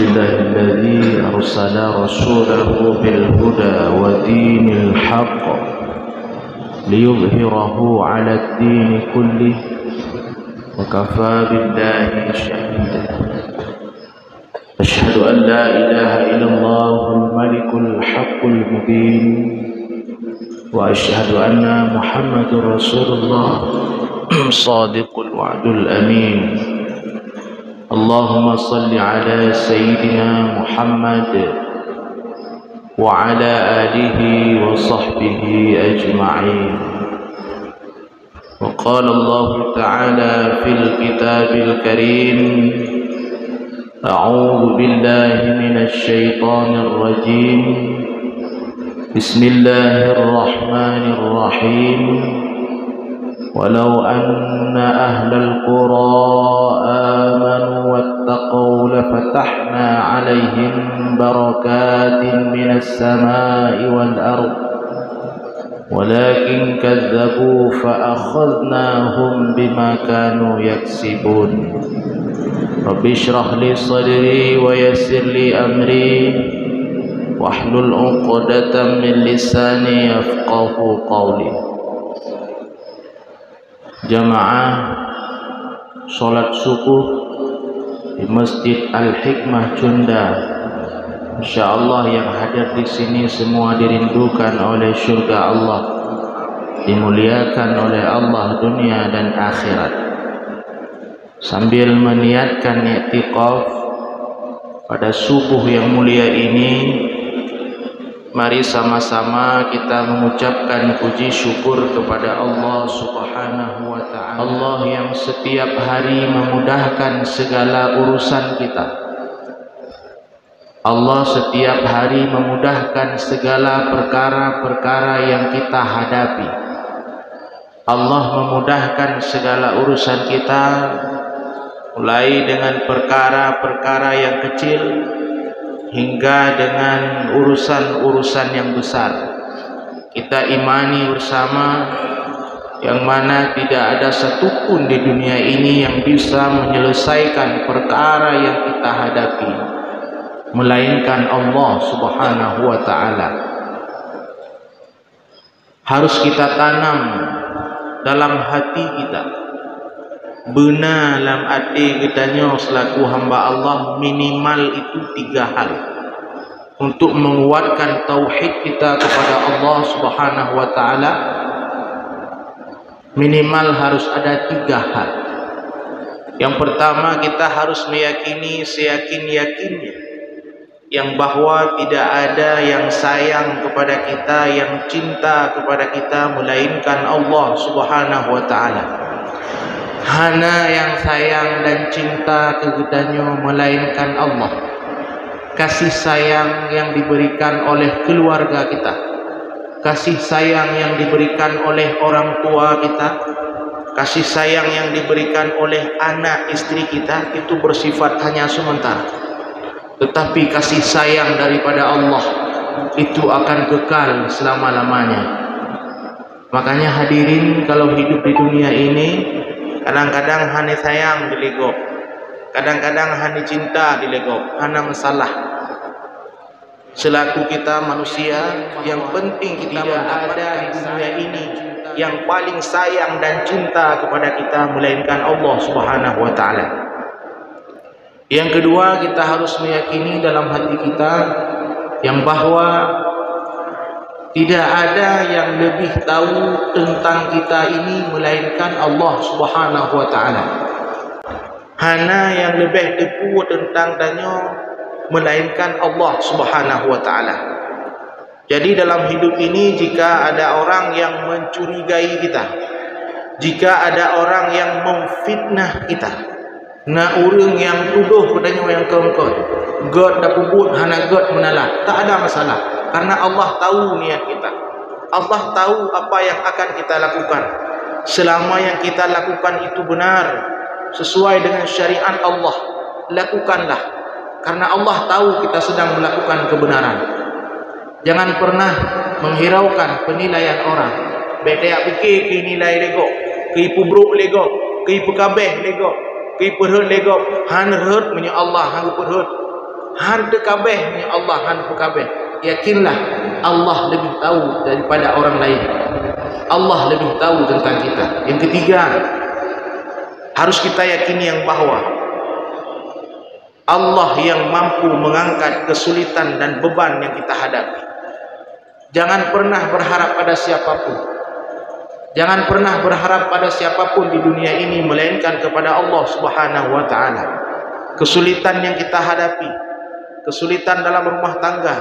لله الذي أرسل رسوله بالهدى ودين الحق ليظهره على الدين كله وكفى بالله شهيدا. أشهد أن لا إله إلا الله الملك الحق المبين وأشهد أن محمد رسول الله صادق الوعد الأمين. اللهم صل على سيدنا محمد وعلى آله وصحبه أجمعين. وقال الله تعالى في الكتاب الكريم: أعوذ بالله من الشيطان الرجيم. بسم الله الرحمن الرحيم. ولو أن أهل القرى آمنوا واتقوا لفتحنا عليهم بركات من السماء والأرض ولكن كذبوا فأخذناهم بما كانوا يكسبون. رب اشرح لي صدري ويسر لي أمري واحلل عقدة من لساني يفقه قولي. Jamaah sholat subuh di Masjid Al-Hikmah Cunda, insyaallah yang hadir di sini semua dirindukan oleh surga Allah, dimuliakan oleh Allah dunia dan akhirat. Sambil meniatkan i'tikaf pada subuh yang mulia ini, mari sama-sama kita mengucapkan puji syukur kepada Allah Subhanahu wa ta'ala. Allah yang setiap hari memudahkan segala urusan kita. Allah setiap hari memudahkan segala perkara-perkara yang kita hadapi. Allah memudahkan segala urusan kita, mulai dengan perkara-perkara yang kecil hingga dengan urusan-urusan yang besar. Kita imani bersama yang mana tidak ada satupun di dunia ini yang bisa menyelesaikan perkara yang kita hadapi melainkan Allah Subhanahu wa ta'ala. Harus kita tanam dalam hati kita, benar dalam hati kitanya selaku hamba Allah, minimal itu 3 hal untuk menguatkan tauhid kita kepada Allah Subhanahu wa ta'ala. Minimal harus ada 3 hal. Yang pertama, kita harus meyakini seyakin-yakinnya yang bahwa tidak ada yang sayang kepada kita, yang cinta kepada kita melainkan Allah Subhanahu wa ta'ala. Hana yang sayang dan cinta kepadanya melainkan Allah. Kasih sayang yang diberikan oleh keluarga kita, kasih sayang yang diberikan oleh orang tua kita, kasih sayang yang diberikan oleh anak istri kita, itu bersifat hanya sementara. Tetapi kasih sayang daripada Allah itu akan kekal selama-lamanya. Makanya hadirin, kalau hidup di dunia ini, kadang-kadang hanya sayang dilegok, kadang-kadang hanya cinta dilegok, hanya masalah. Selaku kita manusia, yang penting kita ada di dunia ini yang paling sayang dan cinta kepada kita melainkan Allah Subhanahu wa ta'ala. Yang kedua, kita harus meyakini dalam hati kita yang bahwa tidak ada yang lebih tahu tentang kita ini melainkan Allah Subhanahu wa ta'ala. Hana yang lebih depu tentang danyo melainkan Allah Subhanahu wa ta'ala. Jadi dalam hidup ini, jika ada orang yang mencurigai kita, jika ada orang yang memfitnah kita, na urang yang tuduh padanya yang kongkot, God dah pubut hana God menalah, tak ada masalah, karena Allah tahu niat kita. Allah tahu apa yang akan kita lakukan. Selama yang kita lakukan itu benar, sesuai dengan syariat Allah, lakukanlah. Karena Allah tahu kita sedang melakukan kebenaran. Jangan pernah menghiraukan penilaian orang. Beda fikir ke nilai lego, ke pubruk lego, ke pekabeh lego, ke perhut lego. Han hut punya Allah, han perhut. Han kabeh ni Allah, han kabeh. Yakinlah Allah lebih tahu daripada orang lain. Allah lebih tahu tentang kita. Yang ketiga, harus kita yakini yang bahwa Allah yang mampu mengangkat kesulitan dan beban yang kita hadapi. Jangan pernah berharap pada siapapun. Jangan pernah berharap pada siapapun di dunia ini melainkan kepada Allah Subhanahu wa taala. Kesulitan yang kita hadapi, kesulitan dalam rumah tangga,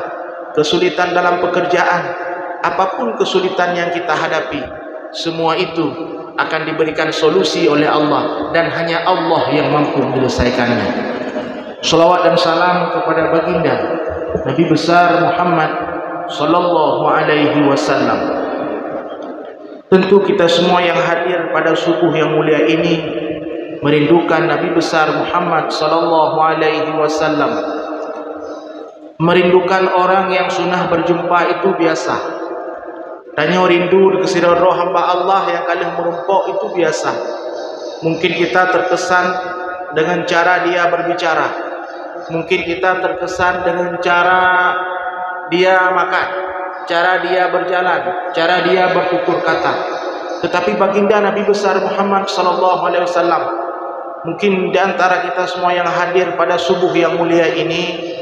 kesulitan dalam pekerjaan, apapun kesulitan yang kita hadapi, semua itu akan diberikan solusi oleh Allah dan hanya Allah yang mampu menyelesaikannya. Salawat dan salam kepada baginda Nabi besar Muhammad sallallahu alaihi wasallam. Tentu kita semua yang hadir pada subuh yang mulia ini merindukan Nabi besar Muhammad sallallahu alaihi wasallam. Merindukan orang yang sunnah berjumpa itu biasa. Tanya rindu kesira roh hamba Allah yang kalih merumpok itu biasa. Mungkin kita terkesan dengan cara dia berbicara. Mungkin kita terkesan dengan cara dia makan, cara dia berjalan, cara dia bertutur kata. Tetapi baginda Nabi besar Muhammad sallallahu alaihi wasallam, mungkin di antara kita semua yang hadir pada subuh yang mulia ini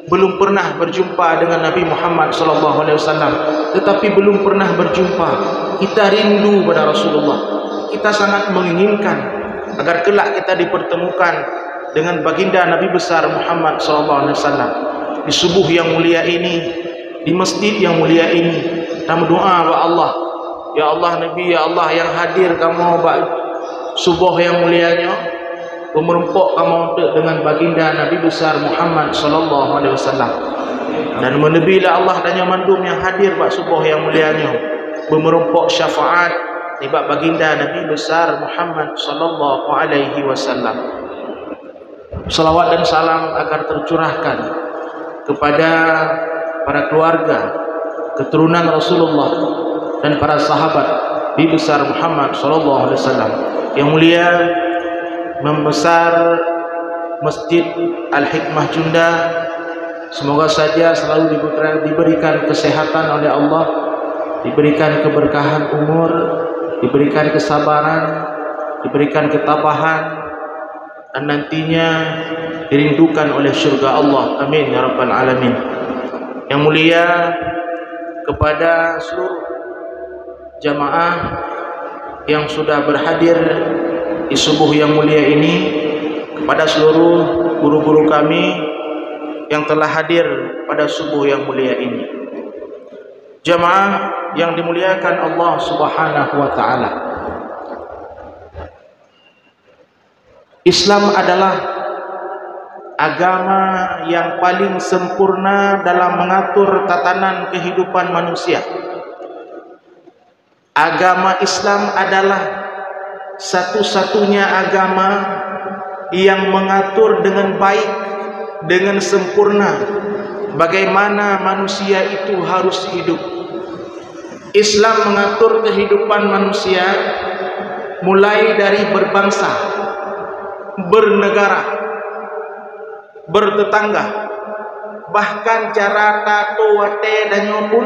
belum pernah berjumpa dengan Nabi Muhammad sallallahu alaihi wasallam, tetapi belum pernah berjumpa. Kita rindu pada Rasulullah. Kita sangat menginginkan agar kelak kita dipertemukan dengan baginda Nabi besar Muhammad sallallahu alaihi wasallam di subuh yang mulia ini, di masjid yang mulia ini. Kita berdoa kepada Allah, ya Allah Nabi, ya Allah yang hadir kamu subuh yang mulianya, merumpok kamu dengan baginda Nabi besar Muhammad sallallahu alaihi wasallam. Dan menebilah Allah dan yang mandum yang hadir pada subuh yang mulianya, merumpok syafaat di baginda Nabi besar Muhammad sallallahu alaihi wasallam. Salawat dan salam agar tercurahkan kepada para keluarga, keturunan Rasulullah dan para sahabat Nabi besar Muhammad sallallahu alaihi wasallam. Yang mulia membesar Masjid Al-Hikmah Junda, semoga saja selalu diberikan kesehatan oleh Allah, diberikan keberkahan umur, diberikan kesabaran, diberikan ketabahan, dan nantinya dirindukan oleh syurga Allah. Amin ya rabbal alamin. Yang mulia kepada seluruh jamaah yang sudah berhadir di subuh yang mulia ini, kepada seluruh guru-guru kami yang telah hadir pada subuh yang mulia ini, jamaah yang dimuliakan Allah Subhanahu wa taala. Islam adalah agama yang paling sempurna dalam mengatur tatanan kehidupan manusia. Agama Islam adalah satu-satunya agama yang mengatur dengan baik, dengan sempurna bagaimana manusia itu harus hidup. Islam mengatur kehidupan manusia mulai dari berbangsa, bernegara, bertetangga, bahkan cara tato wate dan pun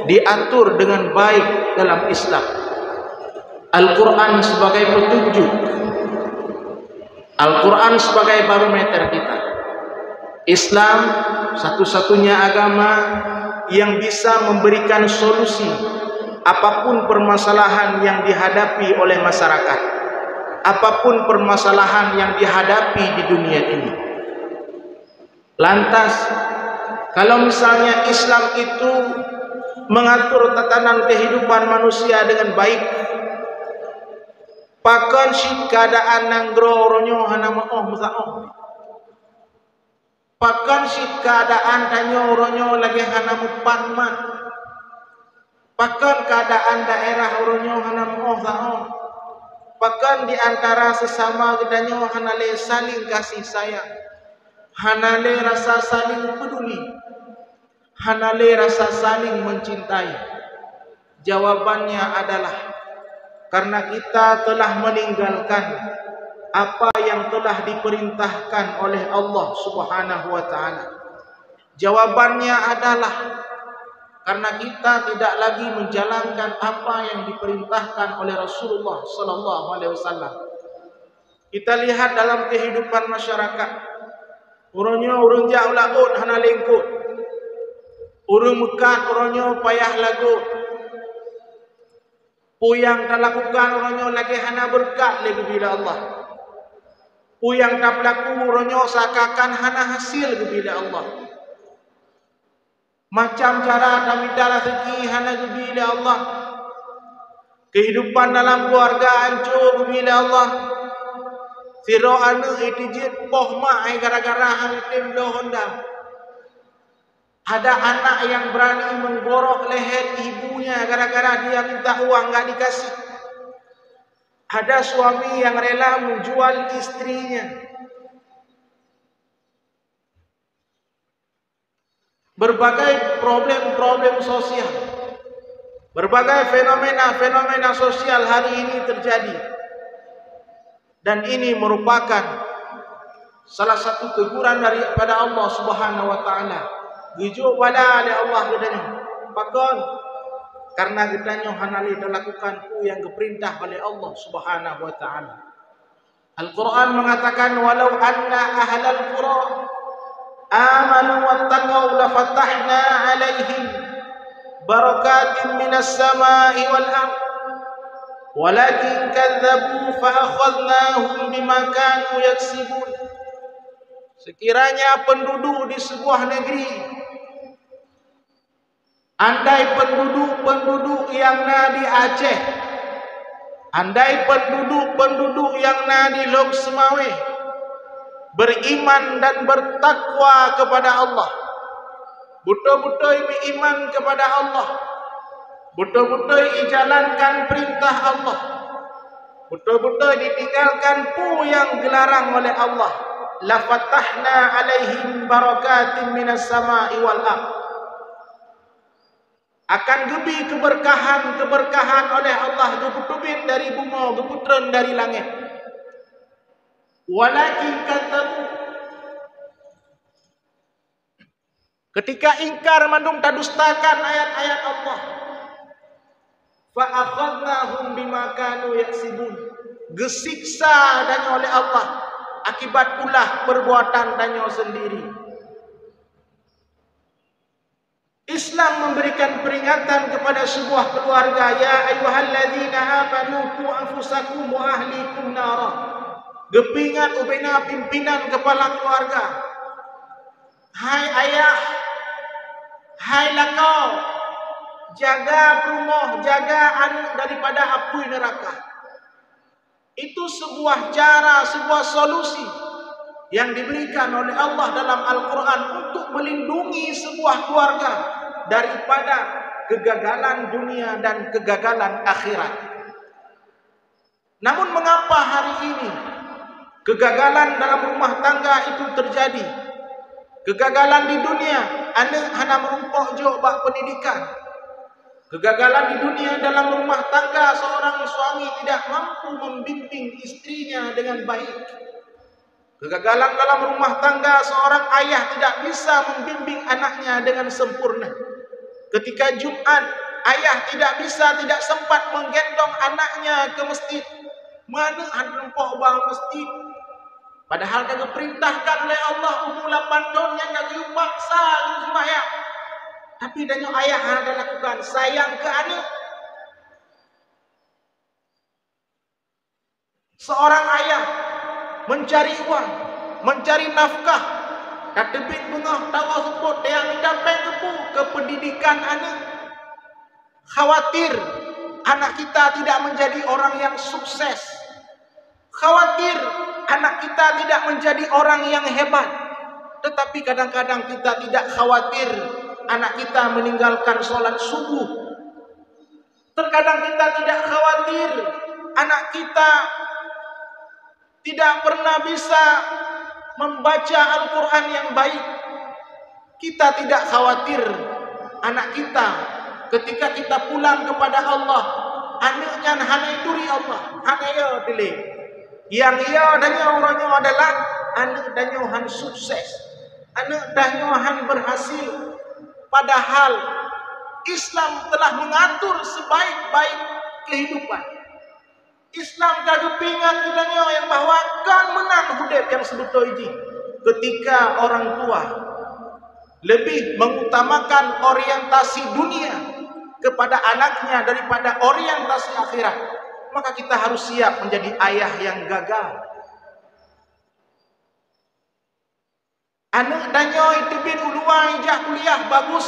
diatur dengan baik dalam Islam. Al-Quran sebagai petunjuk, Al-Quran sebagai barometer kita. Islam satu-satunya agama yang bisa memberikan solusi apapun permasalahan yang dihadapi oleh masyarakat, apapun permasalahan yang dihadapi di dunia ini. Lantas, kalau misalnya Islam itu mengatur tatanan kehidupan manusia dengan baik, pakan si keadaan nanggro ronyo hanama musao, pakan si keadaan tanyo ronyo lagi hanamu panman, pakan keadaan daerah ronyo hanamu musao, bahkan di antara sesama kedanyo hanale saling kasih sayang, hanale rasa saling peduli, hanale rasa saling mencintai. Jawabannya adalah karena kita telah meninggalkan apa yang telah diperintahkan oleh Allah Subhanahu wa taala? Jawabannya adalah karena kita tidak lagi menjalankan apa yang diperintahkan oleh Rasulullah sallallahu alaihi wasallam. Kita lihat dalam kehidupan masyarakat, urangnya urang jauh laut hana lengkut, urang mekat urangnya payah lagu, puyang tak lakukan urangnya lagi hana berkat lagi bila Allah, puyang tak berlaku urangnya seakan hana hasil bila Allah. Macam cara tak minta rezeki hana bila Allah, kehidupan dalam keluarga hancur bila Allah. Siro anu itijit poh mak gara-gara hamitim do Honda. Ada anak yang berani menggorok leher ibunya gara-gara dia minta uang enggak dikasih. Ada suami yang rela menjual istrinya. Berbagai problem-problem sosial, berbagai fenomena-fenomena sosial hari ini terjadi. Dan ini merupakan salah satu teguran daripada Allah Subhanahu wa taala. Gujuk pada oleh Allah gedanya. Pakon karena gedanya hanali lakukan yang diperintah oleh Allah Subhanahu wa taala. Al-Qur'an mengatakan walau anna ahlal qura amanu wattaqau la fatahna 'alaihim barakatin minas sama'i wal ardh walakin kadzabu fa akhadnahum bima kanu yaksibun. Sekiranya penduduk di sebuah negeri, andai penduduk yang na di Aceh, andai penduduk yang na di Lok Semawe beriman dan bertakwa kepada Allah, betul-betul beriman kepada Allah, betul-betul dijalankan perintah Allah, betul-betul ditinggalkan pu yang dilarang oleh Allah, la fatahna alaihim barakatin minas sama'i wal ardh. Akan gebi keberkahan oleh Allah gebutubit dari bumi, gebutran dari langit. Walakin kadzabu, ketika ingkar mandung tadustakan ayat-ayat Allah, fa akhadnahum bima kanu yaksibun, gesiksa danyo oleh Allah akibat ulah perbuatan danyo sendiri. Islam memberikan peringatan kepada sebuah keluarga, ya ayyuhalladzina amanu qu anfusakum wa ahlikum nara. Gepingat ubena pimpinan kepala keluarga, hai ayah, hai lakau, jaga rumah, jaga anak daripada api neraka. Itu sebuah cara, sebuah solusi yang diberikan oleh Allah dalam Al-Quran untuk melindungi sebuah keluarga daripada kegagalan dunia dan kegagalan akhirat. Namun mengapa hari ini kegagalan dalam rumah tangga itu terjadi? Kegagalan di dunia, anak hana merumpok jo bak pendidikan. Kegagalan di dunia dalam rumah tangga, seorang suami tidak mampu membimbing istrinya dengan baik. Kegagalan dalam rumah tangga, seorang ayah tidak bisa membimbing anaknya dengan sempurna. Ketika Jumat, ayah tidak sempat menggendong anaknya ke masjid. Mana ada rempok bang masjid? Padahal dia diperintahkan oleh Allah umur 8 tahun yang nak paksa sembahyang. Tapi danyo ayah ada lakukan sayang ke anak. Seorang ayah mencari uang, mencari nafkah, tak tebit bengah tawa sebut yang mencapai ke pendidikan anak. Khawatir anak kita tidak menjadi orang yang sukses. Khawatir anak kita tidak menjadi orang yang hebat. Tetapi kadang-kadang kita tidak khawatir anak kita meninggalkan sholat subuh. Terkadang kita tidak khawatir anak kita tidak pernah bisa membaca Al-Quran yang baik. Kita tidak khawatir anak kita ketika kita pulang kepada Allah, anaknya hanya duri Allah, hanya ya pilih. Yang ia danyo orangnya adalah anak danyohan sukses, anak danyohan berhasil. Padahal Islam telah mengatur sebaik-baik kehidupan. Islam kagak pingat danyo yang bahwa kan menang hudep yang sebetul ini. Ketika orang tua lebih mengutamakan orientasi dunia kepada anaknya daripada orientasi akhirat, maka kita harus siap menjadi ayah yang gagal. Anak danyo itu bin uluai jak kuliah bagus,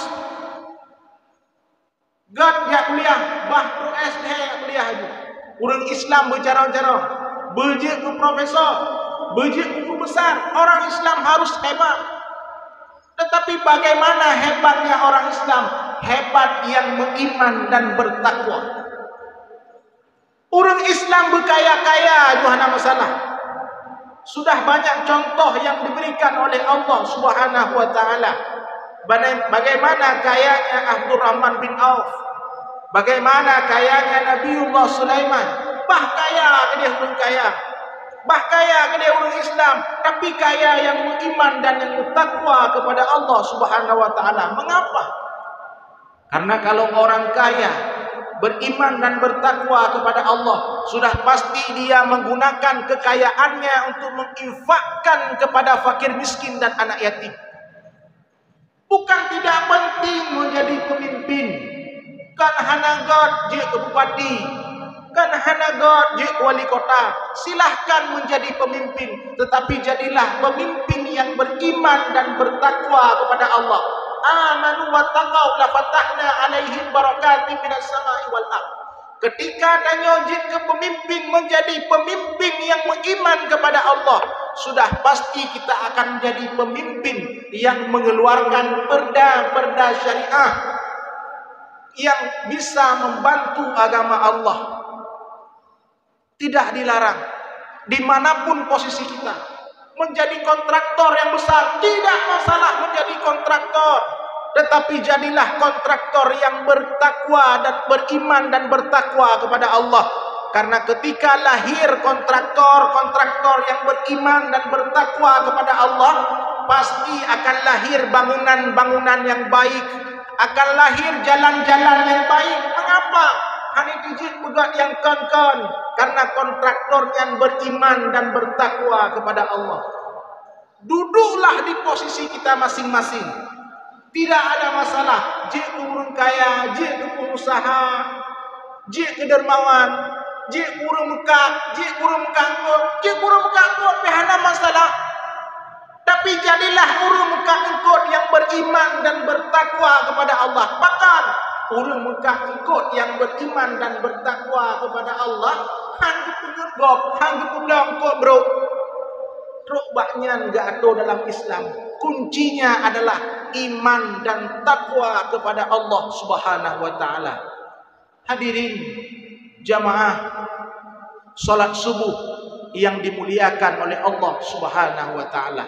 gad jak kuliah, bah pro SD jak kuliah aja. Orang Islam bercara-cara, berjik ke profesor, berjik ke guru besar. Orang Islam harus hebat. Tetapi bagaimana hebatnya orang Islam? Hebat yang beriman dan bertakwa. Orang Islam berkaya-kaya Johana masalah. Sudah banyak contoh yang diberikan oleh Allah Subhanahu wa taala. Bagaimana kayanya Abdurrahman bin Auf, bagaimana kayanya Nabiullah Sulaiman. Bah kaya dia orang kaya. Bah kaya dia orang Islam, tapi kaya yang beriman dan yang bertakwa kepada Allah Subhanahu wa taala. Mengapa? Karena kalau orang kaya beriman dan bertakwa kepada Allah, sudah pasti dia menggunakan kekayaannya untuk menginfakkan kepada fakir miskin dan anak yatim. Bukan tidak penting menjadi pemimpin. Kan hanagat je ke bupati, kan hanagat je ke wali kota. Silahkan menjadi pemimpin, tetapi jadilah pemimpin yang beriman dan bertakwa kepada Allah. Amanu wa taqaw la fatahna alaihim barakatin minas samai wal ardh. Ketika danyo jid ke pemimpin menjadi pemimpin yang beriman kepada Allah, sudah pasti kita akan menjadi pemimpin yang mengeluarkan perda-perda syariah yang bisa membantu agama Allah. Tidak dilarang dimanapun posisi kita. Menjadi kontraktor yang besar, tidak masalah menjadi kontraktor, tetapi jadilah kontraktor yang bertakwa dan beriman dan bertakwa kepada Allah. Karena ketika lahir kontraktor yang beriman dan bertakwa kepada Allah, pasti akan lahir bangunan-bangunan yang baik, akan lahir jalan-jalan yang baik. Mengapa? Hani dijit budak yang kon-kon, karena kontraktor yang beriman dan bertakwa kepada Allah. Duduklah di posisi kita masing-masing. Tidak ada masalah. Jik urang kaya, jik pengusaha, jik dermawan, jik urang mekak, jik urang mekangkut, jik urang mekangkut, tidak masalah. Tapi jadilah urang mekangkut yang beriman dan bertakwa kepada Allah. Bahkan orang Mekah ikut yang beriman dan bertakwa kepada Allah, hanggu penyergop, hanggu penyergop bro. Rukbaknya enggak ada dalam Islam. Kuncinya adalah iman dan takwa kepada Allah Subhanahu wa taala. Hadirin jamaah salat subuh yang dimuliakan oleh Allah Subhanahu wa taala.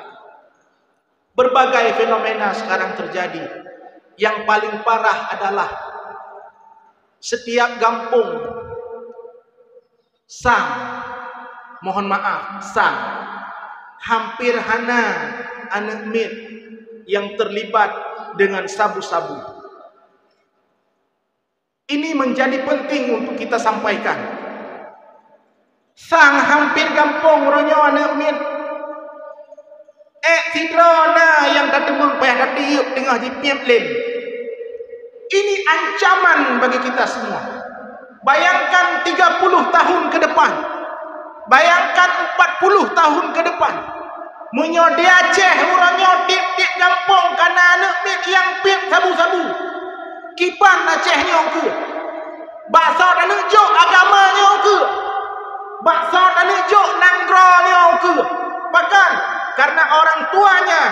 Berbagai fenomena sekarang terjadi. Yang paling parah adalah setiap kampung hampir hana anak mit yang terlibat dengan sabu-sabu. Ini menjadi penting untuk kita sampaikan. Hampir kampung ronyo anak mit tidrona yang datang payah datiup tengah jipiap lem. Ini ancaman bagi kita semua. Bayangkan 30 tahun ke depan. Bayangkan 40 tahun ke depan. Munyo dia Aceh orangnya tip-tip kampung karena anak mit yang pip sabu-sabu. Kipan Acehnya ke. Baksa dan jok agamanya ke. Baksa dan jok nanggronya ke. Bahkan karena orang tuanya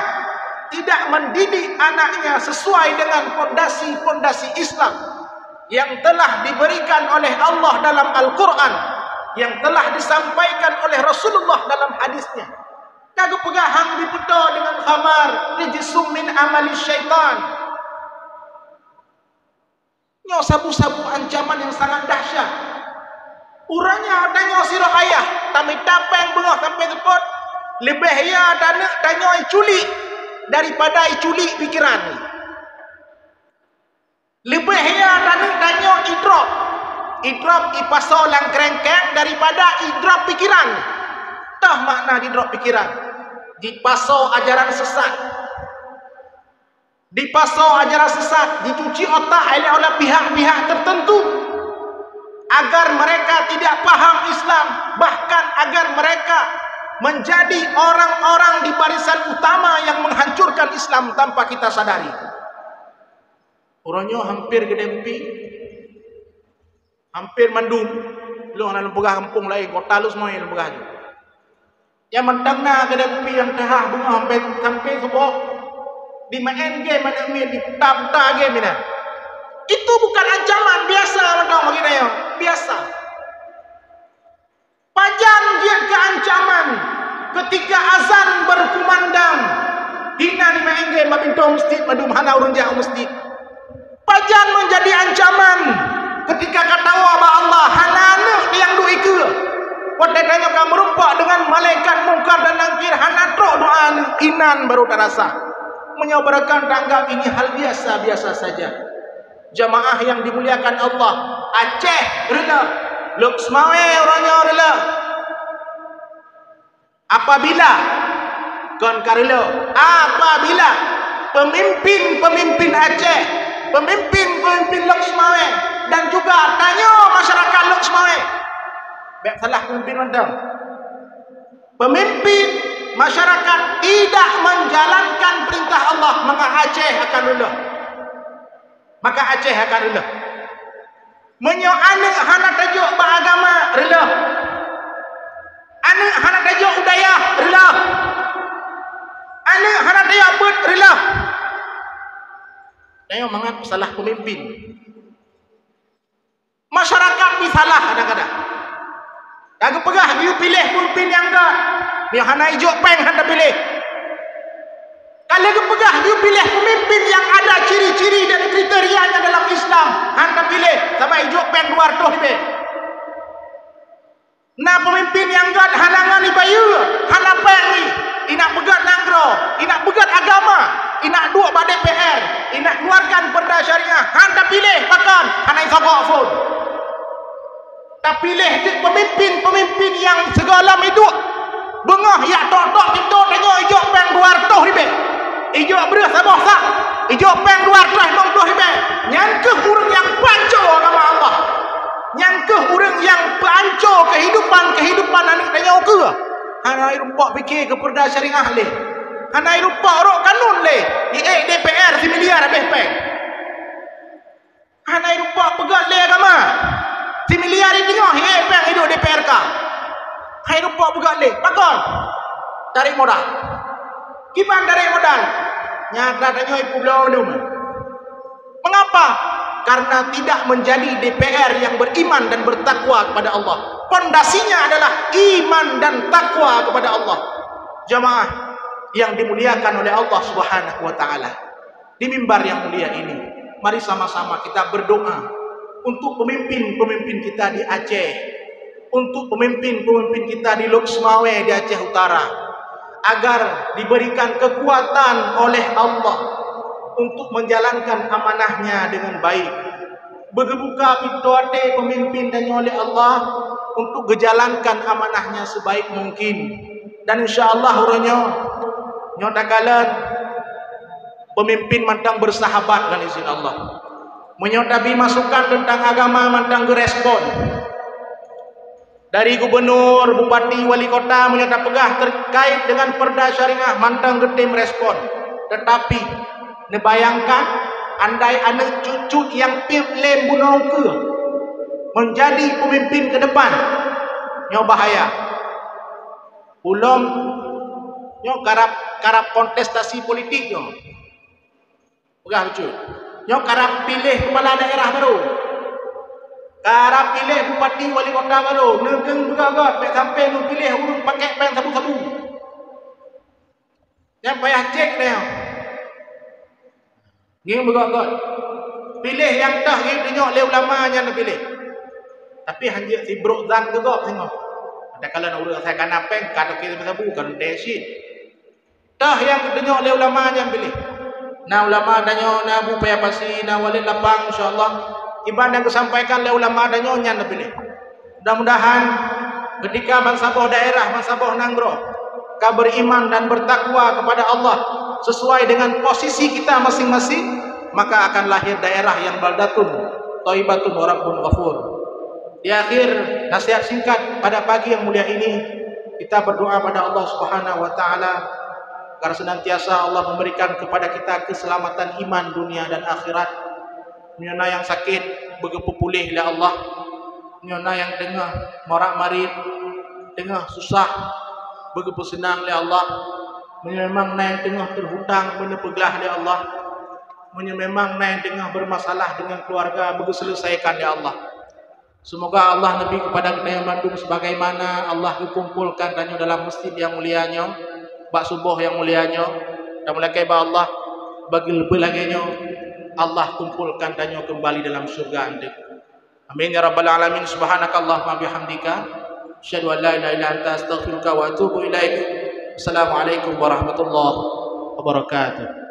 tidak mendidik anaknya sesuai dengan fondasi-fondasi Islam yang telah diberikan oleh Allah dalam Al-Quran, yang telah disampaikan oleh Rasulullah dalam hadisnya. Kagak pegahang dipedo dengan khamar, rijsum min amali syaitan. Nyo sabu-sabu ancaman yang sangat dahsyat. Urangnya tanya sirah ayah, tapi tapeng bengah sampai sepot. Lebih ya tanya culik daripada culik pikiran. Lebih ya tanya idrop. Idrop ipaso lang kerengkeng daripada idrop pikiran. Tah makna idrop pikiran. Dipaso ajaran sesat. Dipaso ajaran sesat, dicuci otak oleh pihak-pihak tertentu agar mereka tidak paham Islam, bahkan agar mereka menjadi orang-orang di barisan utama yang menghancurkan Islam tanpa kita sadari. Orangnya hampir gedempi, hampir mandum. Lu ana lembegah kampung lain, kota lu semua yang lembegah. Yang mentangna gedempi yang tahah bunga sampai sebok di main game mana di putar-putar game ini. Itu bukan ancaman biasa mentang bagi dia, biasa. Pajan dia ke ancaman ketika azan berkumandang. Hina di main game mabintu masjid madum hana urun jauh masjid. Pajan menjadi ancaman ketika kata Allah hananu yang du iku. Wadadanya kamu merumpak dengan malaikat mungkar dan nangkir hanatro doa inan baru terasa. Menyabarkan tanggap ini hal biasa-biasa saja. Jamaah yang dimuliakan Allah, Aceh rela, Luxmawe orangnya rela. Apabila pemimpin Aceh, pemimpin Luxmawe dan juga tanya masyarakat Luxmawe, baik salah pemimpin mandang. Pemimpin masyarakat tidak menjalankan perintah Allah, maka Aceh akan rela. Menyo anak hana tajuk beragama rela. Anak hana tajuk budaya rela. Anak hana tajuk bet rela. Tengok mengaku salah pemimpin. Masyarakat disalah kadang-kadang. Aku pegah dia pilih pemimpin yang enggak. Dia hana hijau peng hana pilih. Kalau aku pegah dia pilih pemimpin yang ada ciri-ciri dan kriterianya dalam Islam, hana pilih sama hijau peng luar tuh be. Nah pemimpin yang enggak halangan ni bayu, hana peng ni. Inak pegat nanggro, inak pegat agama, inak dua pada DPR, inak keluarkan perda syariah, hana pilih makan, hana isabak phone. Tak pilih pemimpin yang segala hidup bengah ya tok kita tengok hijau peng luar tuh ribe hijau beras sabah sak hijau peng luar tuh ribe nyangkeh urang yang pancau agama Allah, nyangkeh urang yang pancau kehidupan anak tengok ke hana rupak fikir ke perda syariah leh, hana rupak rok kanun leh DPR si miliar habis peng, hana rupak pegat leh agama si miliar ini tengok peng hidup DPR ka. Hai rupa bukan leh, bakal cari modal. Gimana cari modal? Nyata tanya ibu belum. Mengapa? Karena tidak menjadi DPR yang beriman dan bertakwa kepada Allah. Pondasinya adalah iman dan takwa kepada Allah. Jamaah yang dimuliakan oleh Allah Subhanahu wa taala. Di mimbar yang mulia ini, mari sama-sama kita berdoa untuk pemimpin-pemimpin kita di Aceh, untuk pemimpin-pemimpin kita di Luxmawe di Aceh Utara, agar diberikan kekuatan oleh Allah untuk menjalankan amanahnya dengan baik. Berbuka pintu hati pemimpin dan oleh Allah untuk menjalankan amanahnya sebaik mungkin. Dan insyaAllah orangnya nyotakalan pemimpin mantang bersahabat dengan izin Allah. Menyotabi masukan tentang agama mantang gerespon. Dari gubernur, bupati, wali kota menyata pegah terkait dengan perda syariah mantang getim respon. Tetapi nebayangkan andai anak cucu yang pilih bunau ke menjadi pemimpin ke depan, nyo bahaya. Belum nyo karap kontestasi politik nyo. Pegah lucu. Nyo karap pilih kepala daerah baru. Karap pilih bupati wali kota baru, negeng begagat, sampai nu pilih urut pakai pen sabu-sabu. Yang payah cek dia. Ngeng begagat. Pilih yang dah gitu nyok le ulamanya nak pilih. Tapi hanya si bro dan juga tengok. Ada kala nak urut saya kanapeng, kata kita sabu kan desit. Dah yang denyo oleh ulama yang pilih. Nah ulama danyo na bu paya pasi na walil lapang insyaallah. Ibadah yang disampaikan oleh ulama danyo nya na pilih. Mudah-mudahan ketika mansabah daerah, mansabah nanggro, kita beriman dan bertakwa kepada Allah sesuai dengan posisi kita masing-masing, maka akan lahir daerah yang baldatun thayyibatun wa rabbun ghafur. Di akhir nasihat singkat pada pagi yang mulia ini, kita berdoa pada Allah Subhanahu wa taala agar senantiasa Allah memberikan kepada kita keselamatan iman dunia dan akhirat. Nyona yang sakit begepu pulih oleh Allah. Nyona yang tengah marak-marit, tengah susah begepu senang oleh Allah. Memang yang tengah terhutang menepeglah oleh Allah. Memang yang tengah bermasalah dengan keluarga begitu selesaikan oleh Allah. Semoga Allah lebih kepada kita yang mandung sebagaimana Allah dikumpulkan dan dalam masjid yang mulianya, bak subuh yang mulianya, dan mulai ba Allah bagi lebih lagi Allah kumpulkan dan kembali dalam surga anda. Amin ya rabbal alamin. Subhanakallahumma bihamdika asyhadu an la ilaha illa anta astaghfiruka wa atubu ilaik. Assalamualaikum warahmatullahi wabarakatuh.